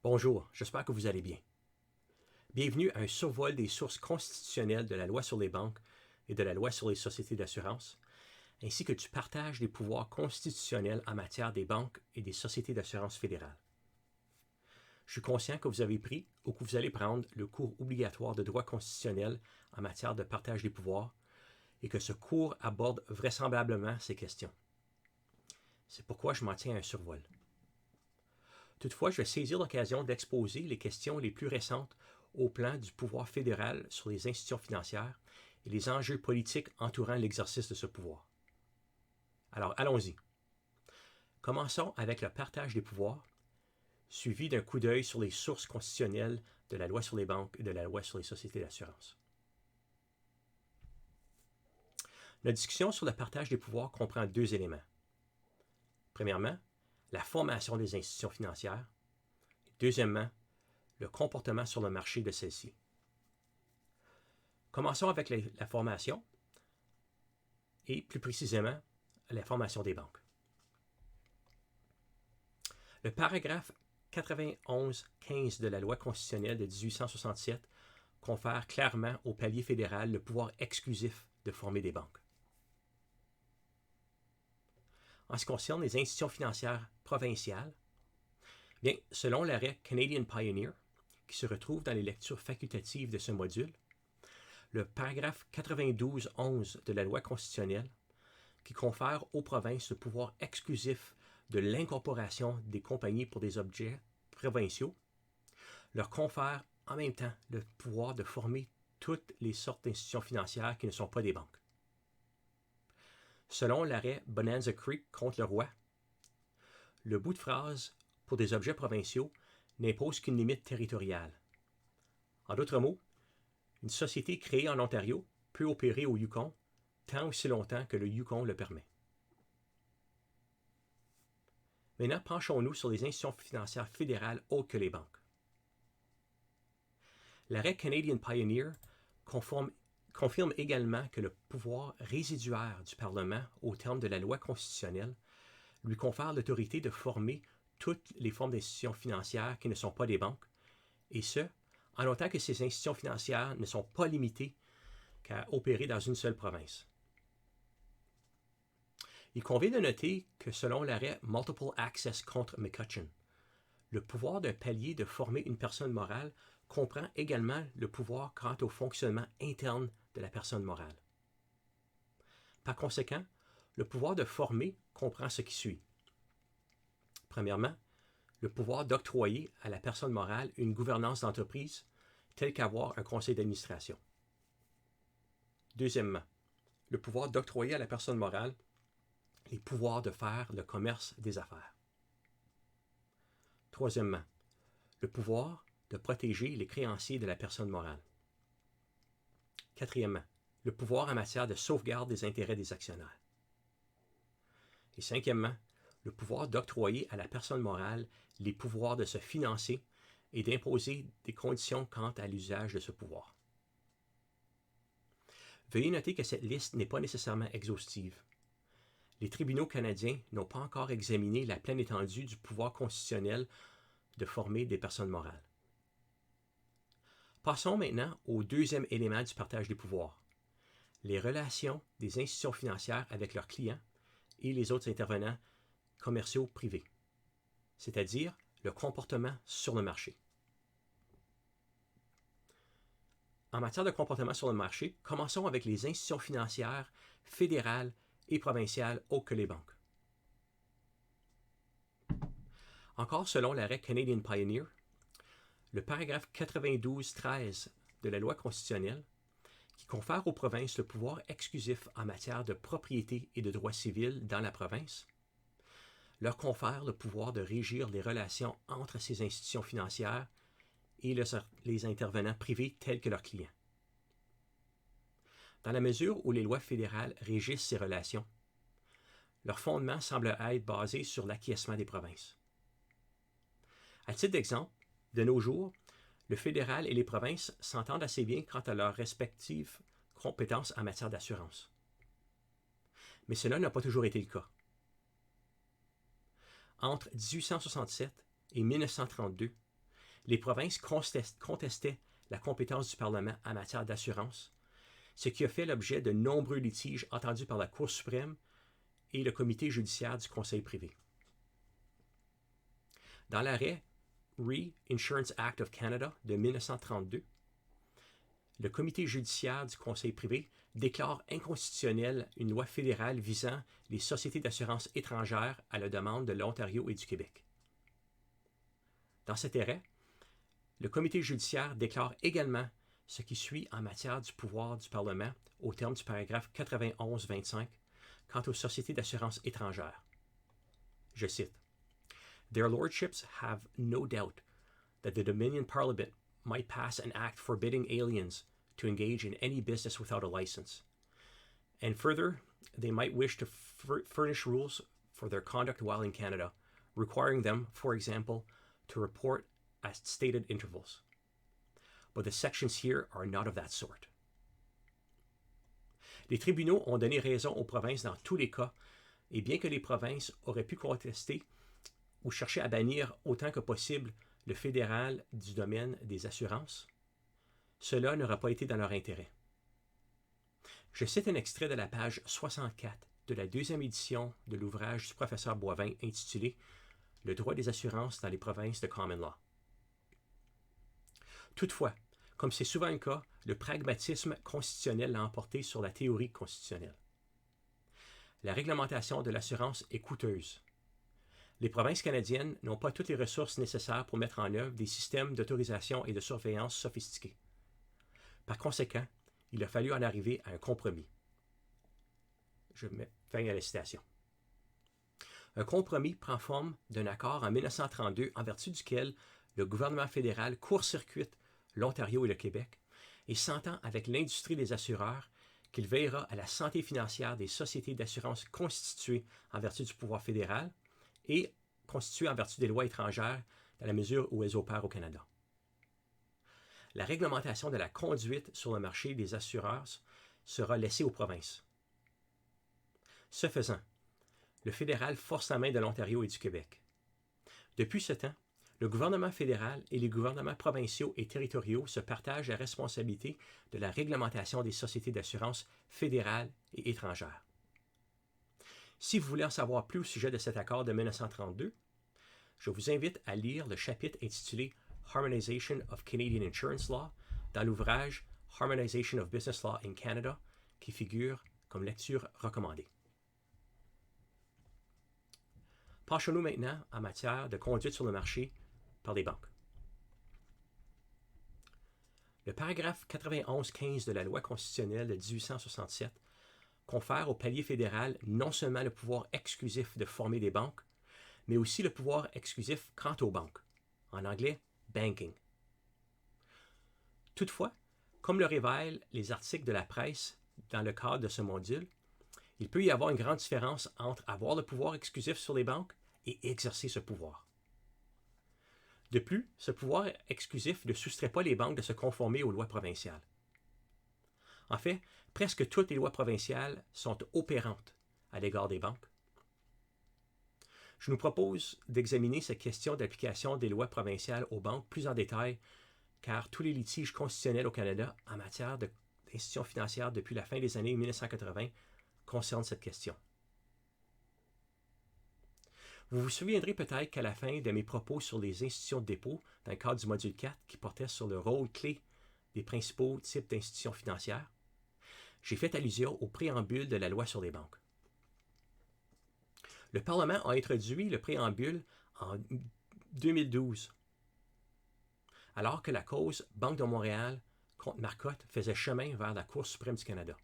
Bonjour, j'espère que vous allez bien. Bienvenue à un survol des sources constitutionnelles de la loi sur les banques et de la loi sur les sociétés d'assurance, ainsi que du partage des pouvoirs constitutionnels en matière des banques et des sociétés d'assurance fédérales. Je suis conscient que vous avez pris ou que vous allez prendre le cours obligatoire de droit constitutionnel en matière de partage des pouvoirs et que ce cours aborde vraisemblablement ces questions. C'est pourquoi je m'en tiens à un survol. Toutefois, je vais saisir l'occasion d'exposer les questions les plus récentes au plan du pouvoir fédéral sur les institutions financières et les enjeux politiques entourant l'exercice de ce pouvoir. Alors, allons-y. Commençons avec le partage des pouvoirs, suivi d'un coup d'œil sur les sources constitutionnelles de la loi sur les banques et de la loi sur les sociétés d'assurance. Notre discussion sur le partage des pouvoirs comprend deux éléments. Premièrement, la formation des institutions financières. Et deuxièmement, le comportement sur le marché de celles-ci. Commençons avec la formation et plus précisément la formation des banques. Le paragraphe 91-15 de la loi constitutionnelle de 1867 confère clairement au palier fédéral le pouvoir exclusif de former des banques. En ce qui concerne les institutions financières provinciales, bien, selon l'arrêt Canadian Pioneer, qui se retrouve dans les lectures facultatives de ce module, le paragraphe 92-11 de la loi constitutionnelle, qui confère aux provinces le pouvoir exclusif de l'incorporation des compagnies pour des objets provinciaux, leur confère en même temps le pouvoir de former toutes les sortes d'institutions financières qui ne sont pas des banques. Selon l'arrêt Bonanza Creek contre le roi, le bout de phrase « pour des objets provinciaux » n'impose qu'une limite territoriale. En d'autres mots, une société créée en Ontario peut opérer au Yukon tant aussi longtemps que le Yukon le permet. Maintenant, penchons-nous sur les institutions financières fédérales autres que les banques. L'arrêt Canadian Pioneer confirme également que le pouvoir résiduaire du Parlement, au terme de la loi constitutionnelle, lui confère l'autorité de former toutes les formes d'institutions financières qui ne sont pas des banques, et ce, en autant que ces institutions financières ne sont pas limitées qu'à opérer dans une seule province. Il convient de noter que selon l'arrêt Multiple Access contre McCutcheon, le pouvoir d'un palier de former une personne morale comprend également le pouvoir quant au fonctionnement interne de la personne morale. Par conséquent, le pouvoir de former comprend ce qui suit. Premièrement, le pouvoir d'octroyer à la personne morale une gouvernance d'entreprise, telle qu'avoir un conseil d'administration. Deuxièmement, le pouvoir d'octroyer à la personne morale les pouvoirs de faire le commerce des affaires. Troisièmement, le pouvoir de protéger les créanciers de la personne morale. Quatrièmement, le pouvoir en matière de sauvegarde des intérêts des actionnaires. Et cinquièmement, le pouvoir d'octroyer à la personne morale les pouvoirs de se financer et d'imposer des conditions quant à l'usage de ce pouvoir. Veuillez noter que cette liste n'est pas nécessairement exhaustive. Les tribunaux canadiens n'ont pas encore examiné la pleine étendue du pouvoir constitutionnel de former des personnes morales. Passons maintenant au deuxième élément du partage des pouvoirs, les relations des institutions financières avec leurs clients et les autres intervenants commerciaux privés, c'est-à-dire le comportement sur le marché. En matière de comportement sur le marché, commençons avec les institutions financières fédérales et provinciales autres que les banques. Encore selon l'arrêt Canadian Pioneer, le paragraphe 92-13 de la loi constitutionnelle, qui confère aux provinces le pouvoir exclusif en matière de propriété et de droit civil dans la province, leur confère le pouvoir de régir les relations entre ces institutions financières et les intervenants privés tels que leurs clients. Dans la mesure où les lois fédérales régissent ces relations, leur fondement semble être basé sur l'acquiescement des provinces. À titre d'exemple, de nos jours, le fédéral et les provinces s'entendent assez bien quant à leurs respectives compétences en matière d'assurance. Mais cela n'a pas toujours été le cas. Entre 1867 et 1932, les provinces contestaient la compétence du Parlement en matière d'assurance, ce qui a fait l'objet de nombreux litiges entendus par la Cour suprême et le comité judiciaire du Conseil privé. Dans l'arrêt Re-Insurance Act of Canada de 1932, le comité judiciaire du Conseil privé déclare inconstitutionnelle une loi fédérale visant les sociétés d'assurance étrangères à la demande de l'Ontario et du Québec. Dans cet arrêt, le comité judiciaire déclare également ce qui suit en matière du pouvoir du Parlement au terme du paragraphe 91-25 quant aux sociétés d'assurance étrangères. Je cite: Their lordships have no doubt that the Dominion Parliament might pass an act forbidding aliens to engage in any business without a license. And further, they might wish to furnish rules for their conduct while in Canada, requiring them, for example, to report at stated intervals. But the sections here are not of that sort. Les tribunaux ont donné raison aux provinces dans tous les cas, et bien que les provinces auraient pu contester ou chercher à bannir autant que possible le fédéral du domaine des assurances, cela n'aurait pas été dans leur intérêt. Je cite un extrait de la page 64 de la deuxième édition de l'ouvrage du professeur Boivin intitulé « Le droit des assurances dans les provinces de Common Law ». Toutefois, comme c'est souvent le cas, le pragmatisme constitutionnel l'a emporté sur la théorie constitutionnelle. La réglementation de l'assurance est coûteuse. Les provinces canadiennes n'ont pas toutes les ressources nécessaires pour mettre en œuvre des systèmes d'autorisation et de surveillance sophistiqués. Par conséquent, il a fallu en arriver à un compromis. Je mets fin à la citation. Un compromis prend forme d'un accord en 1932 en vertu duquel le gouvernement fédéral court-circuite l'Ontario et le Québec et s'entend avec l'industrie des assureurs qu'il veillera à la santé financière des sociétés d'assurance constituées en vertu du pouvoir fédéral et constituées en vertu des lois étrangères dans la mesure où elles opèrent au Canada. La réglementation de la conduite sur le marché des assureurs sera laissée aux provinces. Ce faisant, le fédéral force la main de l'Ontario et du Québec. Depuis ce temps, le gouvernement fédéral et les gouvernements provinciaux et territoriaux se partagent la responsabilité de la réglementation des sociétés d'assurance fédérales et étrangères. Si vous voulez en savoir plus au sujet de cet accord de 1932, je vous invite à lire le chapitre intitulé Harmonization of Canadian Insurance Law dans l'ouvrage Harmonization of Business Law in Canada qui figure comme lecture recommandée. Penchons-nous maintenant en matière de conduite sur le marché par les banques. Le paragraphe 91-15 de la loi constitutionnelle de 1867 confère au palier fédéral non seulement le pouvoir exclusif de former des banques, mais aussi le pouvoir exclusif quant aux banques, en anglais banking. Toutefois, comme le révèlent les articles de la presse dans le cadre de ce module, il peut y avoir une grande différence entre avoir le pouvoir exclusif sur les banques et exercer ce pouvoir. De plus, ce pouvoir exclusif ne soustrait pas les banques de se conformer aux lois provinciales. En fait, presque toutes les lois provinciales sont opérantes à l'égard des banques. Je nous propose d'examiner cette question d'application des lois provinciales aux banques plus en détail, car tous les litiges constitutionnels au Canada en matière d'institutions financières depuis la fin des années 1980 concernent cette question. Vous vous souviendrez peut-être qu'à la fin de mes propos sur les institutions de dépôt, dans le cadre du module 4 qui portait sur le rôle clé des principaux types d'institutions financières, j'ai fait allusion au préambule de la loi sur les banques. Le Parlement a introduit le préambule en 2012, alors que la cause Banque de Montréal contre Marcotte faisait chemin vers la Cour suprême du Canada.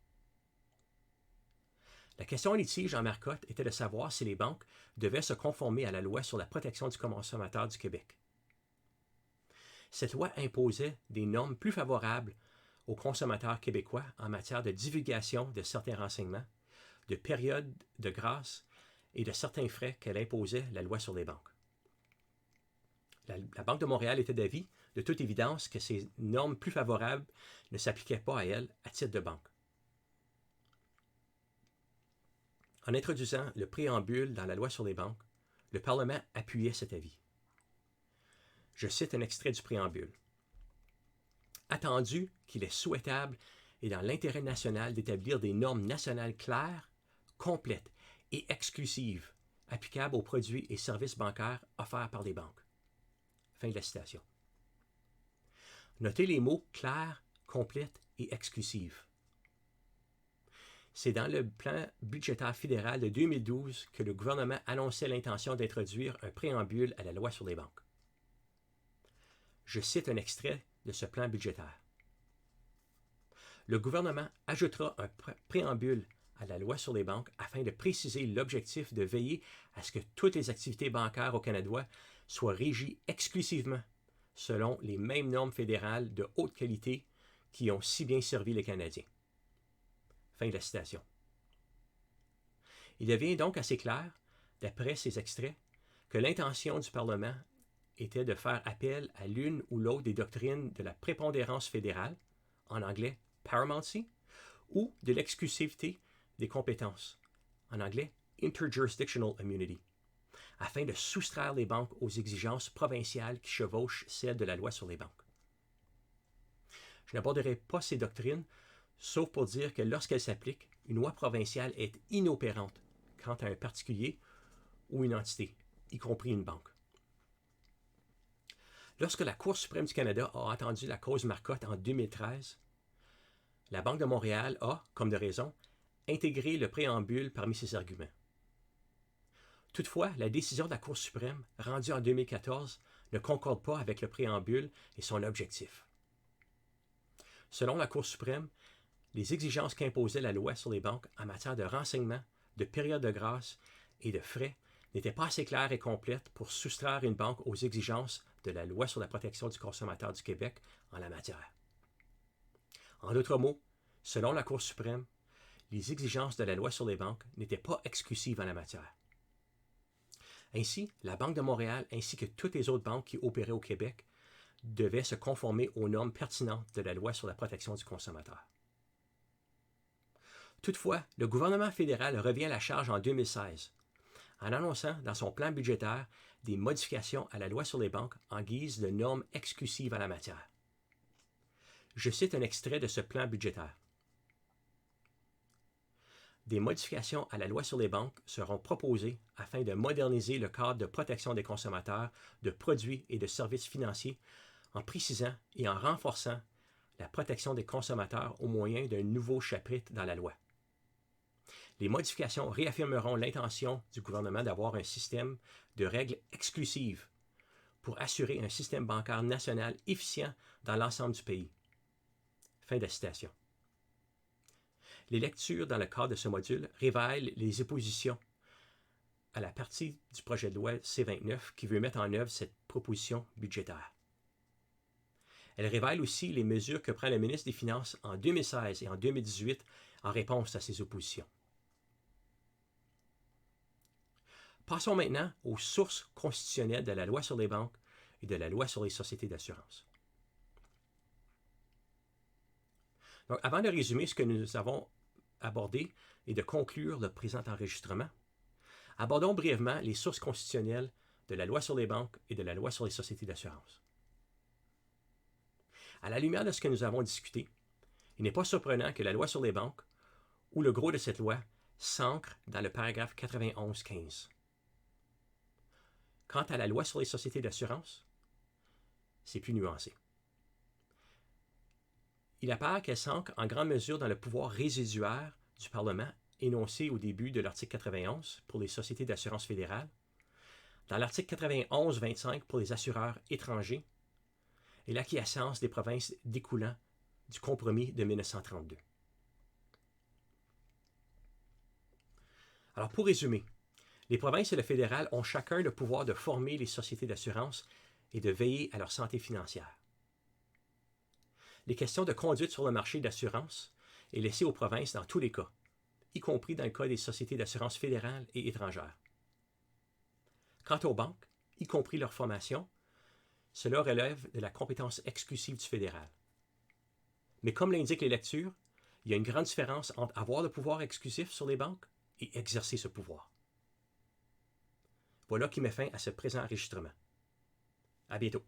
La question en litige en Marcotte était de savoir si les banques devaient se conformer à la loi sur la protection du consommateur du Québec. Cette loi imposait des normes plus favorables aux consommateurs québécois en matière de divulgation de certains renseignements, de périodes de grâce et de certains frais qu'elle imposait la loi sur les banques. La Banque de Montréal était d'avis, de toute évidence, que ces normes plus favorables ne s'appliquaient pas à elle à titre de banque. En introduisant le préambule dans la loi sur les banques, le Parlement appuyait cet avis. Je cite un extrait du préambule. Attendu qu'il est souhaitable et dans l'intérêt national d'établir des normes nationales claires, complètes et exclusives applicables aux produits et services bancaires offerts par les banques. Fin de la citation. Notez les mots claires, complètes et exclusives. C'est dans le plan budgétaire fédéral de 2012 que le gouvernement annonçait l'intention d'introduire un préambule à la loi sur les banques. Je cite un extrait de ce plan budgétaire. Le gouvernement ajoutera un préambule à la loi sur les banques afin de préciser l'objectif de veiller à ce que toutes les activités bancaires au Canada soient régies exclusivement selon les mêmes normes fédérales de haute qualité qui ont si bien servi les Canadiens. Fin de la citation. Il devient donc assez clair, d'après ces extraits, que l'intention du Parlement était de faire appel à l'une ou l'autre des doctrines de la prépondérance fédérale, en anglais paramountcy, ou de l'exclusivité des compétences, en anglais interjurisdictional immunity, afin de soustraire les banques aux exigences provinciales qui chevauchent celles de la loi sur les banques. Je n'aborderai pas ces doctrines, sauf pour dire que lorsqu'elles s'appliquent, une loi provinciale est inopérante quant à un particulier ou une entité, y compris une banque. Lorsque la Cour suprême du Canada a entendu la cause Marcotte en 2013, la Banque de Montréal a, comme de raison, intégré le préambule parmi ses arguments. Toutefois, la décision de la Cour suprême, rendue en 2014, ne concorde pas avec le préambule et son objectif. Selon la Cour suprême, les exigences qu'imposait la loi sur les banques en matière de renseignement, de période de grâce et de frais n'étaient pas assez claires et complètes pour soustraire une banque aux exigences de la loi sur la protection du consommateur du Québec en la matière. En d'autres mots, selon la Cour suprême, les exigences de la loi sur les banques n'étaient pas exclusives en la matière. Ainsi, la Banque de Montréal ainsi que toutes les autres banques qui opéraient au Québec devaient se conformer aux normes pertinentes de la loi sur la protection du consommateur. Toutefois, le gouvernement fédéral revient à la charge en 2016, en annonçant dans son plan budgétaire des modifications à la loi sur les banques en guise de normes exclusives en la matière. Je cite un extrait de ce plan budgétaire. Des modifications à la loi sur les banques seront proposées afin de moderniser le cadre de protection des consommateurs de produits et de services financiers en précisant et en renforçant la protection des consommateurs au moyen d'un nouveau chapitre dans la loi. Les modifications réaffirmeront l'intention du gouvernement d'avoir un système de règles exclusives pour assurer un système bancaire national efficient dans l'ensemble du pays. Fin de la citation. Les lectures dans le cadre de ce module révèlent les oppositions à la partie du projet de loi C-29 qui veut mettre en œuvre cette proposition budgétaire. Elle révèle aussi les mesures que prend le ministre des Finances en 2016 et en 2018 en réponse à ces oppositions. Passons maintenant aux sources constitutionnelles de la loi sur les banques et de la loi sur les sociétés d'assurance. Donc, avant de résumer ce que nous avons abordé et de conclure le présent enregistrement, abordons brièvement les sources constitutionnelles de la loi sur les banques et de la loi sur les sociétés d'assurance. À la lumière de ce que nous avons discuté, il n'est pas surprenant que la loi sur les banques, ou le gros de cette loi, s'ancre dans le paragraphe 91.15. Quant à la loi sur les sociétés d'assurance, c'est plus nuancé. Il apparaît qu'elle s'ancre en grande mesure dans le pouvoir résiduaire du Parlement énoncé au début de l'article 91 pour les sociétés d'assurance fédérales, dans l'article 91.25 pour les assureurs étrangers et l'acquiescence des provinces découlant du compromis de 1932. Alors pour résumer, les provinces et le fédéral ont chacun le pouvoir de former les sociétés d'assurance et de veiller à leur santé financière. Les questions de conduite sur le marché d'assurance est laissée aux provinces dans tous les cas, y compris dans le cas des sociétés d'assurance fédérales et étrangères. Quant aux banques, y compris leur formation, cela relève de la compétence exclusive du fédéral. Mais comme l'indiquent les lectures, il y a une grande différence entre avoir le pouvoir exclusif sur les banques et exercer ce pouvoir. Voilà qui met fin à ce présent enregistrement. À bientôt.